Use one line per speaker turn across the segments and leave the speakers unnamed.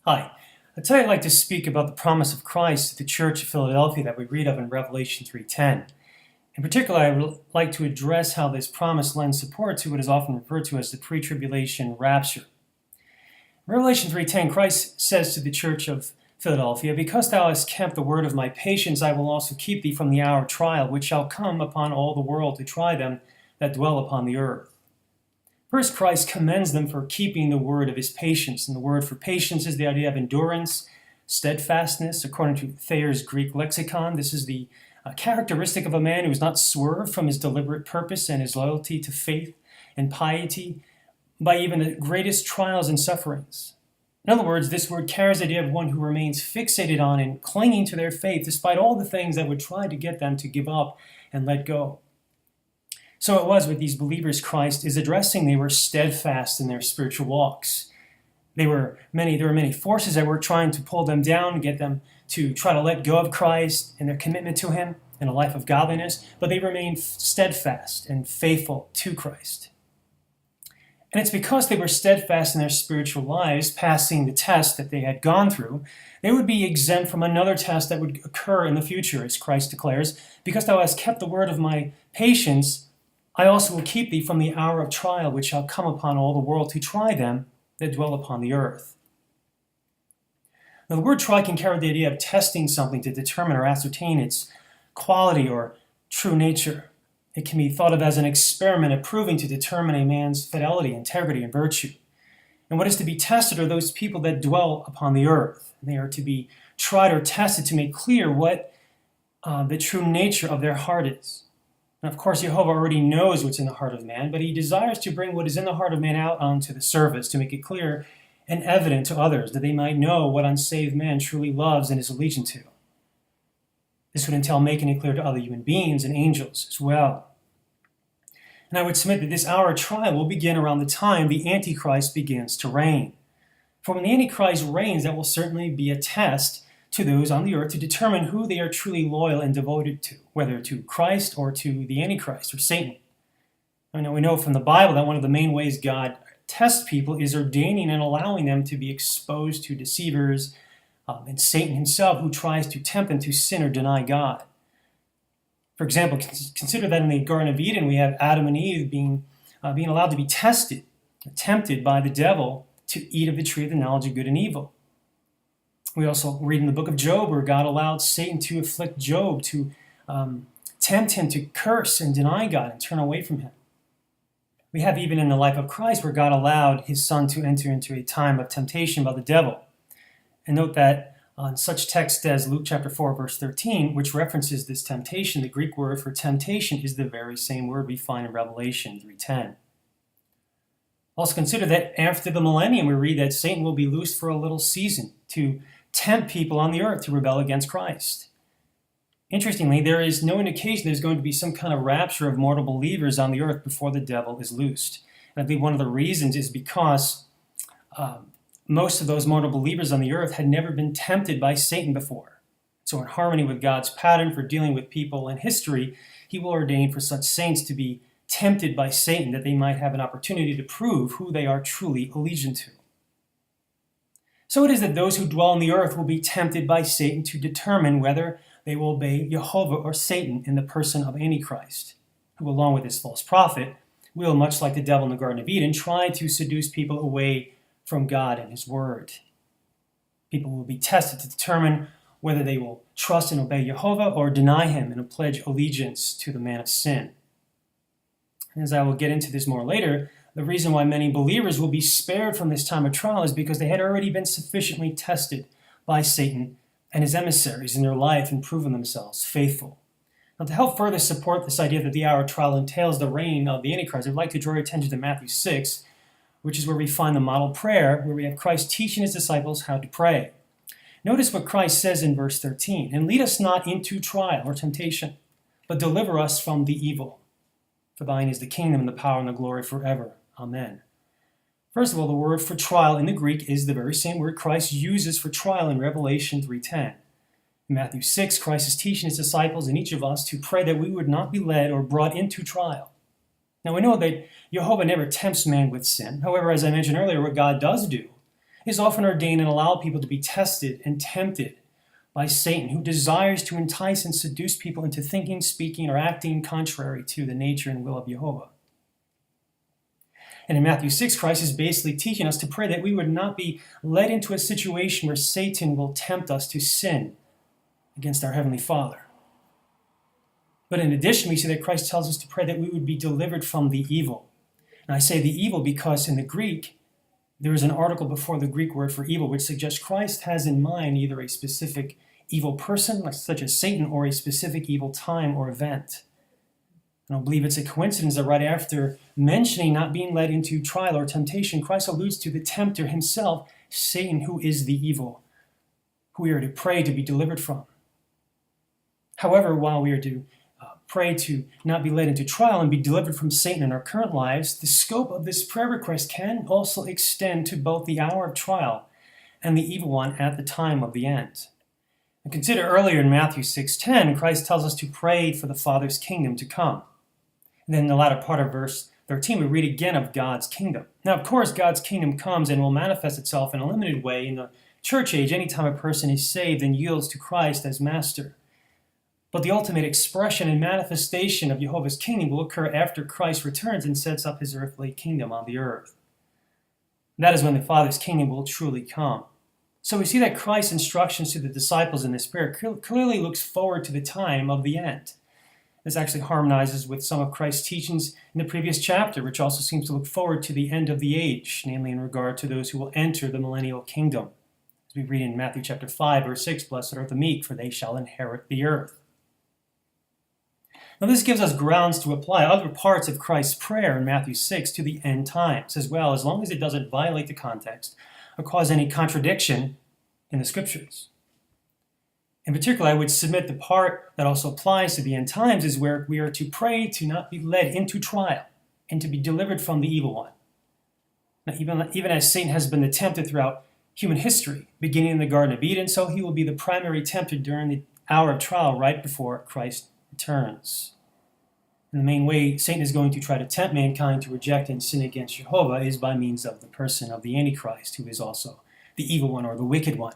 Hi. Today I'd like to speak about the promise of Christ to the Church of Philadelphia that we read of in Revelation 3:10. In particular, I would like to address how this promise lends support to what is often referred to as the pre-tribulation rapture. In Revelation 3:10, Christ says to the Church of Philadelphia, "Because thou hast kept the word of my patience, I will also keep thee from the hour of trial, which shall come upon all the world to try them that dwell upon the earth." First, Christ commends them for keeping the word of his patience. And the word for patience is the idea of endurance, steadfastness. According to Thayer's Greek lexicon, this is the characteristic of a man who has not swerved from his deliberate purpose and his loyalty to faith and piety by even the greatest trials and sufferings. In other words, this word carries the idea of one who remains fixated on and clinging to their faith despite all the things that would try to get them to give up and let go. So it was with these believers Christ is addressing. They were steadfast in their spiritual walks. There were many forces that were trying to pull them down, get them to try to let go of Christ and their commitment to him and a life of godliness, but they remained steadfast and faithful to Christ. And it's because they were steadfast in their spiritual lives, passing the test that they had gone through, they would be exempt from another test that would occur in the future, as Christ declares, "Because thou hast kept the word of my patience, I also will keep thee from the hour of trial which shall come upon all the world to try them that dwell upon the earth." Now, the word try can carry the idea of testing something to determine or ascertain its quality or true nature. It can be thought of as an experiment of proving to determine a man's fidelity, integrity, and virtue. And what is to be tested are those people that dwell upon the earth. They are to be tried or tested to make clear what the true nature of their heart is. And of course, Jehovah already knows what's in the heart of man, but he desires to bring what is in the heart of man out onto the surface to make it clear and evident to others, that they might know what unsaved man truly loves and is allegiant to. This would entail making it clear to other human beings and angels as well. And I would submit that this hour of trial will begin around the time the Antichrist begins to reign. For when the Antichrist reigns, that will certainly be a test to those on the earth to determine who they are truly loyal and devoted to, whether to Christ or to the Antichrist or Satan. I know we know from the Bible that one of the main ways God tests people is ordaining and allowing them to be exposed to deceivers and Satan himself, who tries to tempt them to sin or deny God. For example, consider that in the Garden of Eden we have Adam and Eve being allowed to be tested, tempted by the devil to eat of the tree of the knowledge of good and evil. We also read in the book of Job where God allowed Satan to afflict Job, to tempt him to curse and deny God and turn away from him. We have even in the life of Christ where God allowed his son to enter into a time of temptation by the devil. And note that on such text as Luke chapter 4, verse 13, which references this temptation, the Greek word for temptation is the very same word we find in Revelation 3:10. Also consider that after the millennium, we read that Satan will be loosed for a little season to tempt people on the earth to rebel against Christ. Interestingly, there is no indication there's going to be some kind of rapture of mortal believers on the earth before the devil is loosed. And I think one of the reasons is because most of those mortal believers on the earth had never been tempted by Satan before. So in harmony with God's pattern for dealing with people in history, he will ordain for such saints to be tempted by Satan that they might have an opportunity to prove who they are truly allegiant to. So it is that those who dwell on the earth will be tempted by Satan to determine whether they will obey Jehovah or Satan in the person of Antichrist, who along with his false prophet will, much like the devil in the Garden of Eden, try to seduce people away from God and his word. People will be tested to determine whether they will trust and obey Jehovah or deny him and pledge allegiance to the man of sin. And as I will get into this more later, the reason why many believers will be spared from this time of trial is because they had already been sufficiently tested by Satan and his emissaries in their life and proven themselves faithful. Now, to help further support this idea that the hour of trial entails the reign of the Antichrist, I'd like to draw your attention to Matthew 6, which is where we find the model prayer, where we have Christ teaching his disciples how to pray. Notice what Christ says in verse 13, "And lead us not into trial or temptation, but deliver us from the evil. For thine is the kingdom and the power and the glory forever. Amen." First of all, the word for trial in the Greek is the very same word Christ uses for trial in Revelation 3:10. In Matthew 6, Christ is teaching his disciples and each of us to pray that we would not be led or brought into trial. Now we know that Jehovah never tempts man with sin. However, as I mentioned earlier, what God does do is often ordained and allow people to be tested and tempted by Satan, who desires to entice and seduce people into thinking, speaking, or acting contrary to the nature and will of Jehovah. And in Matthew 6, Christ is basically teaching us to pray that we would not be led into a situation where Satan will tempt us to sin against our Heavenly Father. But in addition, we see that Christ tells us to pray that we would be delivered from the evil. And I say the evil because in the Greek, there is an article before the Greek word for evil, which suggests Christ has in mind either a specific evil person, such as Satan, or a specific evil time or event. I don't believe it's a coincidence that right after mentioning not being led into trial or temptation, Christ alludes to the tempter himself, Satan, who is the evil, who we are to pray to be delivered from. However, while we are to pray to not be led into trial and be delivered from Satan in our current lives, the scope of this prayer request can also extend to both the hour of trial and the evil one at the time of the end. And consider earlier in Matthew 6:10, Christ tells us to pray for the Father's kingdom to come. And then in the latter part of verse 13, we read again of God's kingdom. Now, of course, God's kingdom comes and will manifest itself in a limited way in the church age anytime a person is saved and yields to Christ as master. But the ultimate expression and manifestation of Jehovah's kingdom will occur after Christ returns and sets up his earthly kingdom on the earth. That is when the Father's kingdom will truly come. So we see that Christ's instructions to the disciples in this prayer clearly looks forward to the time of the end. This actually harmonizes with some of Christ's teachings in the previous chapter, which also seems to look forward to the end of the age, namely in regard to those who will enter the millennial kingdom. As we read in Matthew chapter 5, verse 6, "Blessed are the meek, for they shall inherit the earth." Now this gives us grounds to apply other parts of Christ's prayer in Matthew 6 to the end times as well, as long as it doesn't violate the context or cause any contradiction in the scriptures. In particular, I would submit the part that also applies to the end times is where we are to pray to not be led into trial and to be delivered from the evil one. Now, even as Satan has been the tempter throughout human history, beginning in the Garden of Eden, so he will be the primary tempter during the hour of trial right before Christ returns. And the main way Satan is going to try to tempt mankind to reject and sin against Jehovah is by means of the person of the Antichrist, who is also the evil one or the wicked one.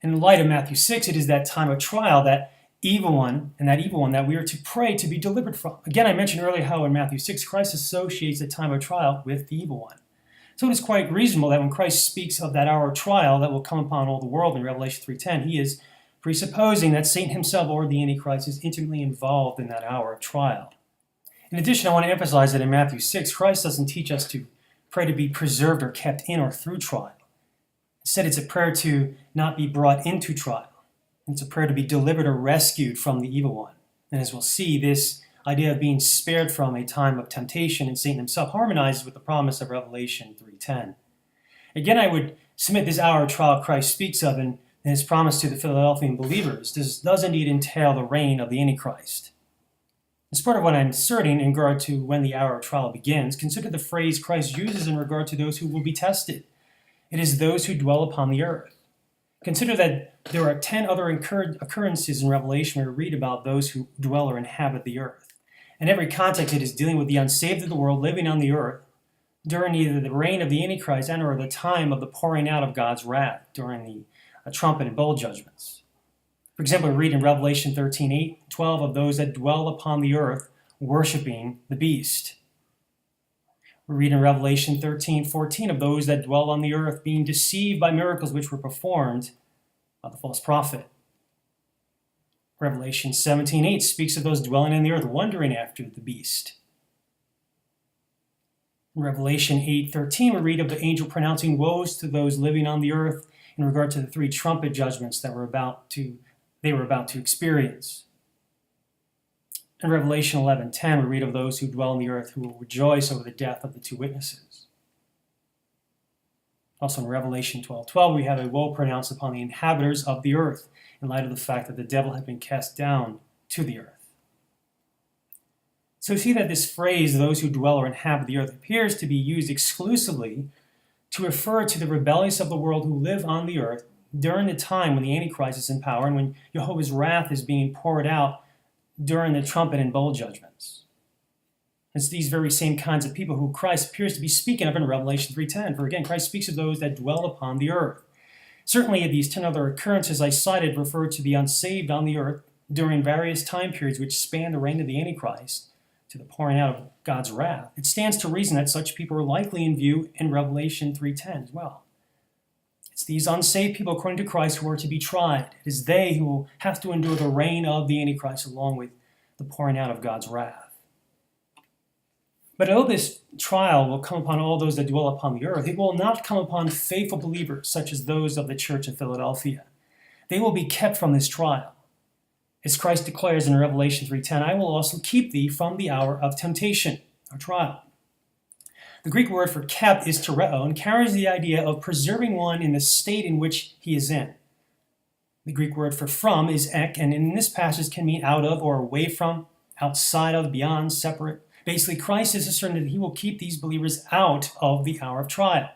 In the light of Matthew 6, it is that time of trial, that evil one that we are to pray to be delivered from. Again, I mentioned earlier how in Matthew 6, Christ associates the time of trial with the evil one. So it is quite reasonable that when Christ speaks of that hour of trial that will come upon all the world in Revelation 3:10, he is presupposing that Satan himself or the Antichrist is intimately involved in that hour of trial. In addition, I want to emphasize that in Matthew 6, Christ doesn't teach us to pray to be preserved or kept in or through trial. Instead, it's a prayer to not be brought into trial. It's a prayer to be delivered or rescued from the evil one. And as we'll see, this idea of being spared from a time of temptation and Satan himself harmonizes with the promise of Revelation 3:10. Again, I would submit this hour of trial Christ speaks of in his promise to the Philadelphian believers. This does indeed entail the reign of the Antichrist. As part of what I'm asserting in regard to when the hour of trial begins, consider the phrase Christ uses in regard to those who will be tested. It is those who dwell upon the earth. Consider that there are 10 other occurrences in Revelation where we read about those who dwell or inhabit the earth. In every context, it is dealing with the unsaved of the world living on the earth during either the reign of the Antichrist and or the time of the pouring out of God's wrath during the trumpet and bowl judgments. For example, we read in Revelation 13:8, 12 of those that dwell upon the earth worshiping the beast. We read in Revelation 13:14 of those that dwell on the earth being deceived by miracles which were performed by the false prophet. Revelation 17:8 speaks of those dwelling on the earth wondering after the beast. In Revelation 8:13, we read of the angel pronouncing woes to those living on the earth in regard to the 3 trumpet judgments that they were about to experience. In Revelation 11:10, we read of those who dwell on the earth who will rejoice over the death of the 2 witnesses. Also in Revelation 12:12, we have a woe pronounced upon the inhabitants of the earth in light of the fact that the devil had been cast down to the earth. So we see that this phrase, those who dwell or inhabit the earth, appears to be used exclusively to refer to the rebellious of the world who live on the earth during the time when the Antichrist is in power and when Jehovah's wrath is being poured out during the trumpet and bowl judgments. It's these very same kinds of people who Christ appears to be speaking of in Revelation 3:10. For again, Christ speaks of those that dwell upon the earth. Certainly, these 10 other occurrences I cited refer to the unsaved on the earth during various time periods which span the reign of the Antichrist to the pouring out of God's wrath. It stands to reason that such people are likely in view in Revelation 3:10 as well. It's these unsaved people, according to Christ, who are to be tried. It is they who will have to endure the reign of the Antichrist along with the pouring out of God's wrath. But although this trial will come upon all those that dwell upon the earth, it will not come upon faithful believers such as those of the church of Philadelphia. They will be kept from this trial. As Christ declares in Revelation 3:10, I will also keep thee from the hour of temptation, or trial. The Greek word for kept is tereo and carries the idea of preserving one in the state in which he is in. The Greek word for from is ek, and in this passage can mean out of or away from, outside of, beyond, separate. Basically, Christ is asserting that he will keep these believers out of the hour of trial.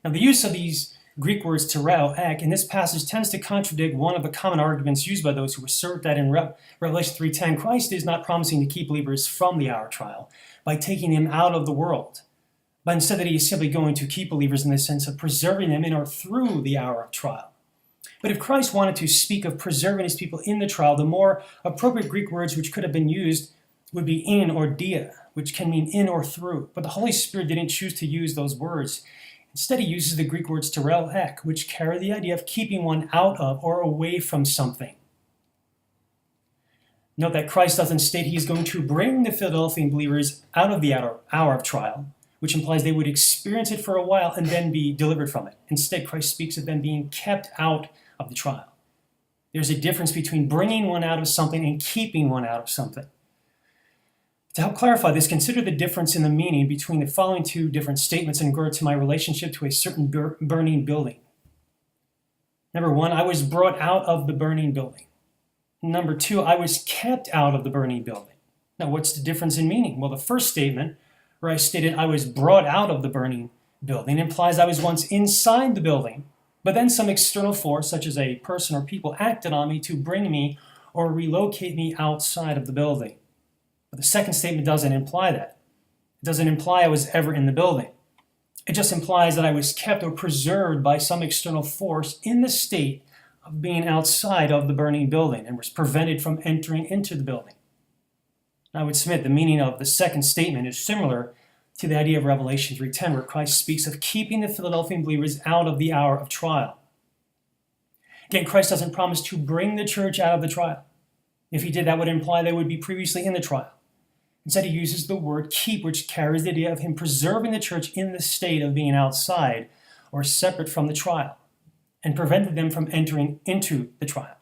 Now, the use of these Greek words tereo, ek, in this passage tends to contradict one of the common arguments used by those who assert that in Revelation 3:10, Christ is not promising to keep believers from the hour of trial by taking them out of the world, but instead that he is simply going to keep believers in the sense of preserving them in or through the hour of trial. But if Christ wanted to speak of preserving his people in the trial, the more appropriate Greek words which could have been used would be in or dia, which can mean in or through. But the Holy Spirit didn't choose to use those words. Instead, he uses the Greek words tereo ek, which carry the idea of keeping one out of or away from something. Note that Christ doesn't state he is going to bring the Philadelphian believers out of the hour of trial, which implies they would experience it for a while and then be delivered from it. Instead, Christ speaks of them being kept out of the trial. There's a difference between bringing one out of something and keeping one out of something. To help clarify this, consider the difference in the meaning between the following two different statements in regard to my relationship to a certain burning building. Number one, I was brought out of the burning building. Number two, I was kept out of the burning building. Now, what's the difference in meaning? Well, the first statement, where I stated I was brought out of the burning building, implies I was once inside the building, but then some external force, such as a person or people, acted on me to bring me or relocate me outside of the building. But the second statement doesn't imply that. It doesn't imply I was ever in the building. It just implies that I was kept or preserved by some external force in the state of being outside of the burning building and was prevented from entering into the building. I would submit the meaning of the second statement is similar to the idea of Revelation 3:10, where Christ speaks of keeping the Philadelphian believers out of the hour of trial. Again, Christ doesn't promise to bring the church out of the trial. If he did, that would imply they would be previously in the trial. Instead, he uses the word keep, which carries the idea of him preserving the church in the state of being outside or separate from the trial and preventing them from entering into the trial.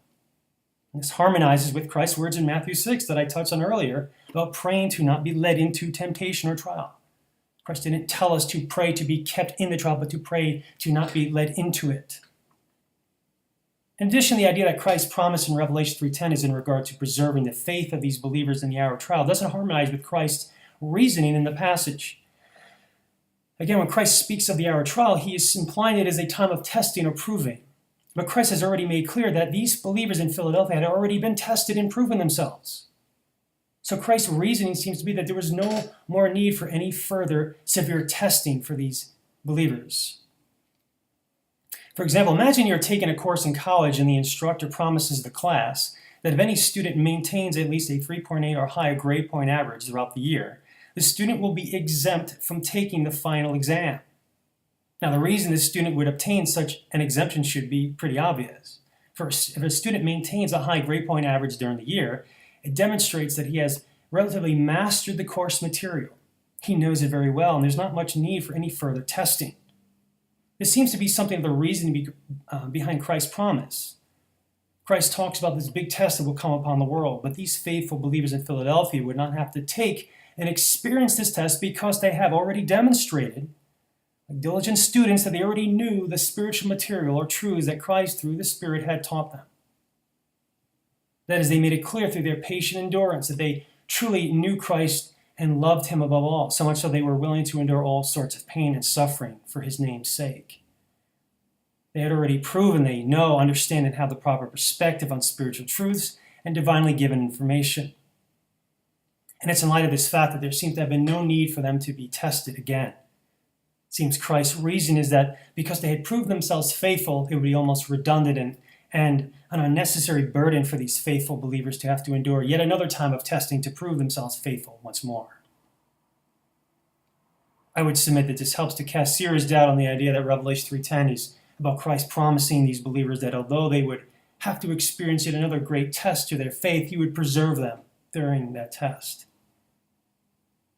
And this harmonizes with Christ's words in Matthew 6 that I touched on earlier about praying to not be led into temptation or trial. Christ didn't tell us to pray to be kept in the trial, but to pray to not be led into it. In addition, the idea that Christ promised in Revelation 3:10 is in regard to preserving the faith of these believers in the hour of trial doesn't harmonize with Christ's reasoning in the passage. Again, when Christ speaks of the hour of trial, he is implying it as a time of testing or proving. But Christ has already made clear that these believers in Philadelphia had already been tested and proven themselves. So Christ's reasoning seems to be that there was no more need for any further severe testing for these believers. For example, imagine you're taking a course in college and the instructor promises the class that if any student maintains at least a 3.8 or higher grade point average throughout the year, the student will be exempt from taking the final exam. Now, the reason the student would obtain such an exemption should be pretty obvious. First, if a student maintains a high grade point average during the year, it demonstrates that he has relatively mastered the course material. He knows it very well, and there's not much need for any further testing. This seems to be something of the reason behind Christ's promise. Christ talks about this big test that will come upon the world, but these faithful believers in Philadelphia would not have to take and experience this test because they have already demonstrated, like diligent students, that they already knew the spiritual material or truths that Christ through the Spirit had taught them. That is, they made it clear through their patient endurance that they truly knew Christ and loved him above all, so much so they were willing to endure all sorts of pain and suffering for his name's sake. They had already proven they know, understand, and have the proper perspective on spiritual truths and divinely given information. And it's in light of this fact that there seems to have been no need for them to be tested again. It seems Christ's reason is that because they had proved themselves faithful, it would be almost redundant and an unnecessary burden for these faithful believers to have to endure yet another time of testing to prove themselves faithful once more. I would submit that this helps to cast serious doubt on the idea that Revelation 3:10 is about Christ promising these believers that although they would have to experience yet another great test to their faith, he would preserve them during that test.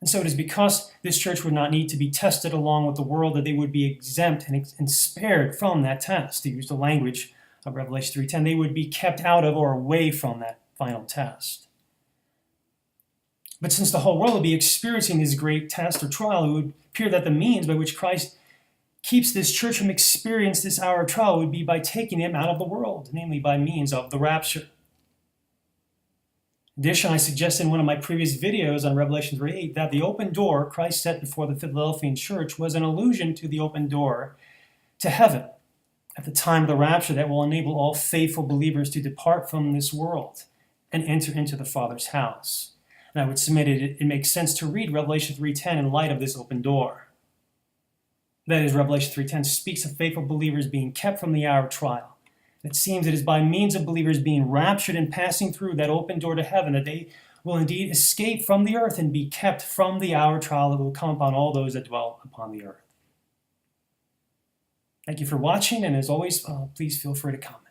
And so it is because this church would not need to be tested along with the world that they would be exempt and spared from that test. To use the language of Revelation 3:10, they would be kept out of or away from that final test. But since the whole world would be experiencing this great test or trial, it would appear that the means by which Christ keeps this church from experiencing this hour of trial would be by taking them out of the world, namely by means of the rapture. Additionally, I suggested in one of my previous videos on Revelation 3:8 that the open door Christ set before the Philadelphian church was an allusion to the open door to heaven at the time of the rapture that will enable all faithful believers to depart from this world and enter into the Father's house. And I would submit it makes sense to read Revelation 3:10 in light of this open door. That is, Revelation 3:10 speaks of faithful believers being kept from the hour of trial. It seems it is by means of believers being raptured and passing through that open door to heaven that they will indeed escape from the earth and be kept from the hour of trial that will come upon all those that dwell upon the earth. Thank you for watching, and as always, please feel free to comment.